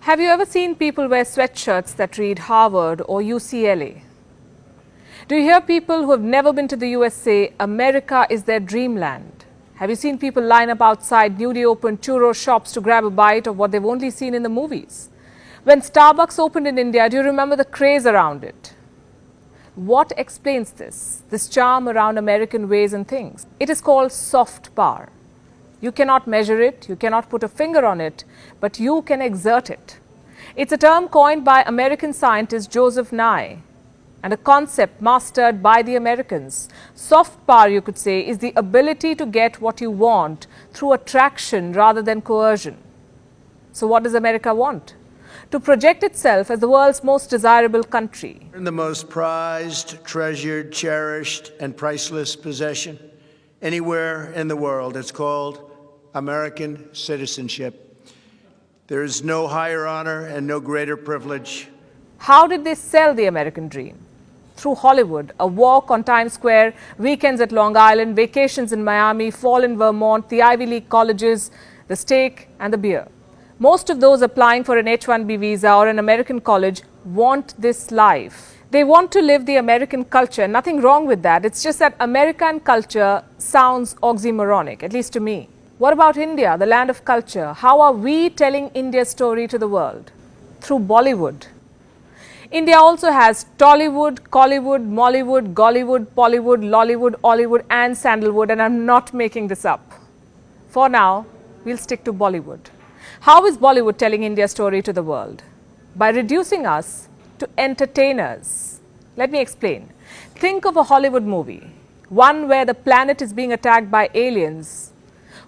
Have you ever seen people wear sweatshirts that read Harvard or UCLA? Do you hear people who have never been to the US say, America is their dreamland? Have you seen people line up outside newly opened churro shops to grab a bite of what they've only seen in the movies? When Starbucks opened in India, do you remember the craze around it? What explains this charm around American ways and things? It is called soft power. You cannot measure it, you cannot put a finger on it, but you can exert it. It's a term coined by American scientist Joseph Nye and a concept mastered by the Americans. Soft power, you could say, is the ability to get what you want through attraction rather than coercion. So what does America want? To project itself as the world's most desirable country. The most prized, treasured, cherished, and priceless possession anywhere in the world. It's called American citizenship. There is no higher honor and no greater privilege. How did they sell the American dream? Through Hollywood, a walk on Times Square, weekends at Long Island, vacations in Miami, fall in Vermont, the Ivy League colleges, the steak and the beer. Most of those applying for an H-1B visa or an American college want this life. They want to live the American culture. Nothing wrong with that. It's just that American culture sounds oxymoronic, at least to me. What about India, the land of culture? How are we telling India's story to the world? Through Bollywood. India also has Tollywood, Collywood, Mollywood, Gollywood, Pollywood, Lollywood, Ollywood and Sandalwood, and I'm not making this up. For now, we'll stick to Bollywood. How is Bollywood telling India's story to the world? By reducing us to entertainers. Let me explain. Think of a Hollywood movie, one where the planet is being attacked by aliens.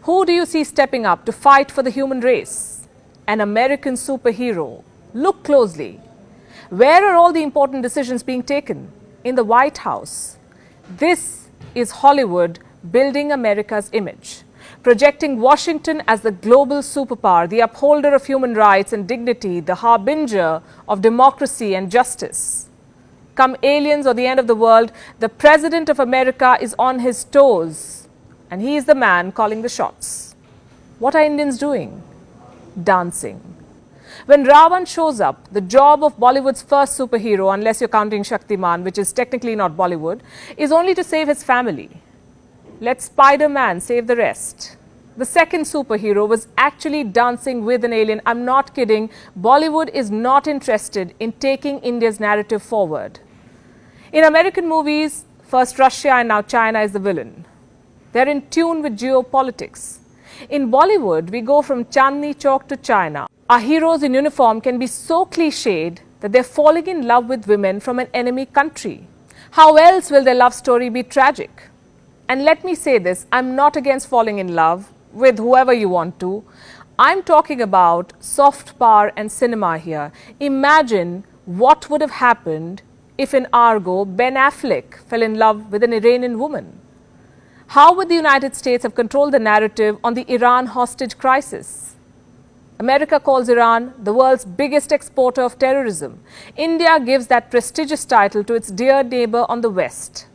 Who do you see stepping up to fight for the human race? An American superhero. Look closely. Where are all the important decisions being taken? In the White House. This is Hollywood building America's image, projecting Washington as the global superpower, the upholder of human rights and dignity, the harbinger of democracy and justice. Come aliens or the end of the world, the President of America is on his toes. And he is the man calling the shots. What are Indians doing? Dancing. When Ravan shows up, the job of Bollywood's first superhero, unless you're counting Shaktiman, which is technically not Bollywood, is only to save his family. Let Spider-Man save the rest. The second superhero was actually dancing with an alien. I'm not kidding. Bollywood is not interested in taking India's narrative forward. In American movies, first Russia and now China is the villain. They're in tune with geopolitics. In Bollywood, we go from Chandni Chowk to China. Our heroes in uniform can be so cliched that they're falling in love with women from an enemy country. How else will their love story be tragic? And let me say this, I'm not against falling in love with whoever you want to. I'm talking about soft power and cinema here. Imagine what would have happened if in Argo, Ben Affleck fell in love with an Iranian woman. How would the United States have controlled the narrative on the Iran hostage crisis? America calls Iran the world's biggest exporter of terrorism. India gives that prestigious title to its dear neighbor on the West.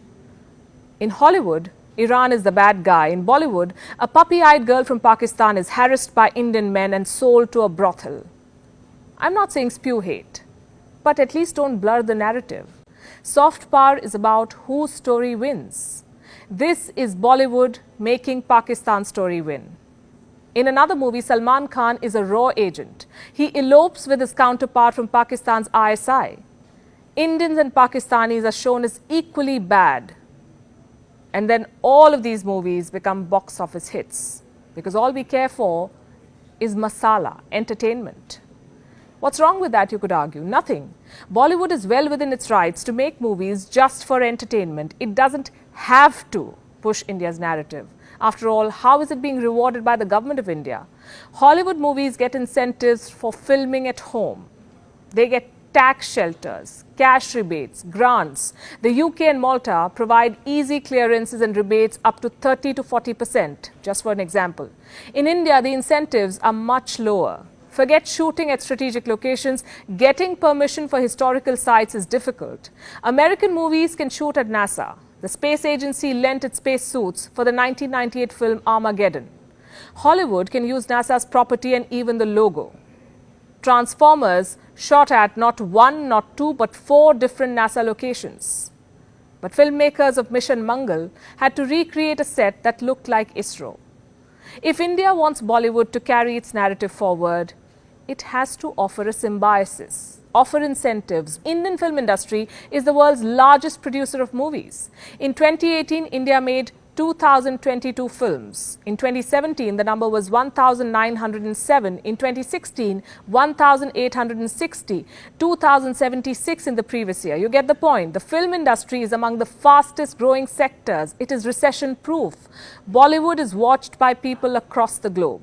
In Hollywood, Iran is the bad guy. In Bollywood, a puppy-eyed girl from Pakistan is harassed by Indian men and sold to a brothel. I'm not saying spew hate, but at least don't blur the narrative. Soft power is about whose story wins. This is Bollywood making Pakistan's story win. In another movie, Salman Khan is a raw agent. He elopes with his counterpart from Pakistan's ISI. Indians and Pakistanis are shown as equally bad. And then all of these movies become box office hits because all we care for is masala, entertainment. What's wrong with that, you could argue? Nothing. Bollywood is well within its rights to make movies just for entertainment. It doesn't have to push India's narrative. After all, how is it being rewarded by the government of India? Hollywood movies get incentives for filming at home. They get tax shelters, cash rebates, grants. The UK and Malta provide easy clearances and rebates up to 30 to 40%, just for an example. In India, the incentives are much lower. Forget shooting at strategic locations, getting permission for historical sites is difficult. American movies can shoot at NASA. The space agency lent its spacesuits for the 1998 film Armageddon. Hollywood can use NASA's property and even the logo. Transformers shot at not one, not two, but 4 different NASA locations. But filmmakers of Mission Mangal had to recreate a set that looked like ISRO. If India wants Bollywood to carry its narrative forward, it has to offer a symbiosis, offer incentives. Indian film industry is the world's largest producer of movies. In 2018, India made 2,022 films. In 2017, the number was 1,907. In 2016, 1,860. 2,076 in the previous year. You get the point. The film industry is among the fastest growing sectors. It is recession proof. Bollywood is watched by people across the globe.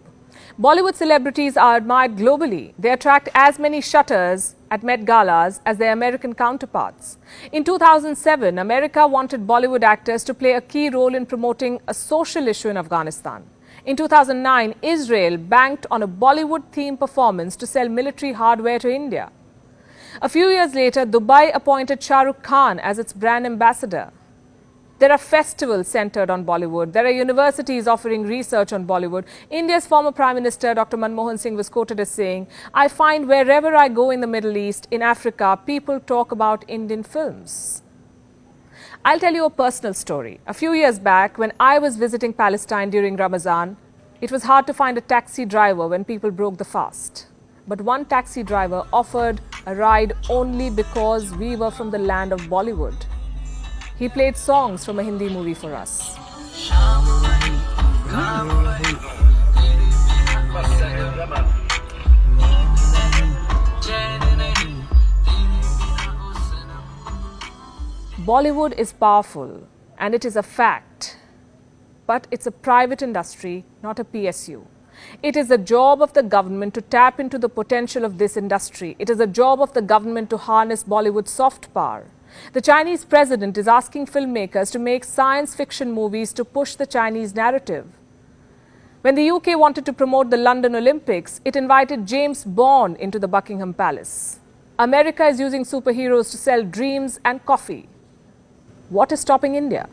Bollywood celebrities are admired globally. They attract as many shutters at Met Galas as their American counterparts. In 2007, America wanted Bollywood actors to play a key role in promoting a social issue in Afghanistan. In 2009, Israel banked on a Bollywood-themed performance to sell military hardware to India. A few years later, Dubai appointed Shah Rukh Khan as its brand ambassador. There are festivals centered on Bollywood. There are universities offering research on Bollywood. India's former Prime Minister, Dr. Manmohan Singh, was quoted as saying, "I find wherever I go in the Middle East, in Africa, people talk about Indian films." I'll tell you a personal story. A few years back, when I was visiting Palestine during Ramadan, it was hard to find a taxi driver when people broke the fast. But one taxi driver offered a ride only because we were from the land of Bollywood. He played songs from a Hindi movie for us. Bollywood is powerful, and it is a fact. But it's a private industry, not a PSU. It is the job of the government to tap into the potential of this industry. It is the job of the government to harness Bollywood's soft power. The Chinese president is asking filmmakers to make science fiction movies to push the Chinese narrative. When the UK wanted to promote the London Olympics, it invited James Bond into the Buckingham Palace. America is using superheroes to sell dreams and coffee. What is stopping India?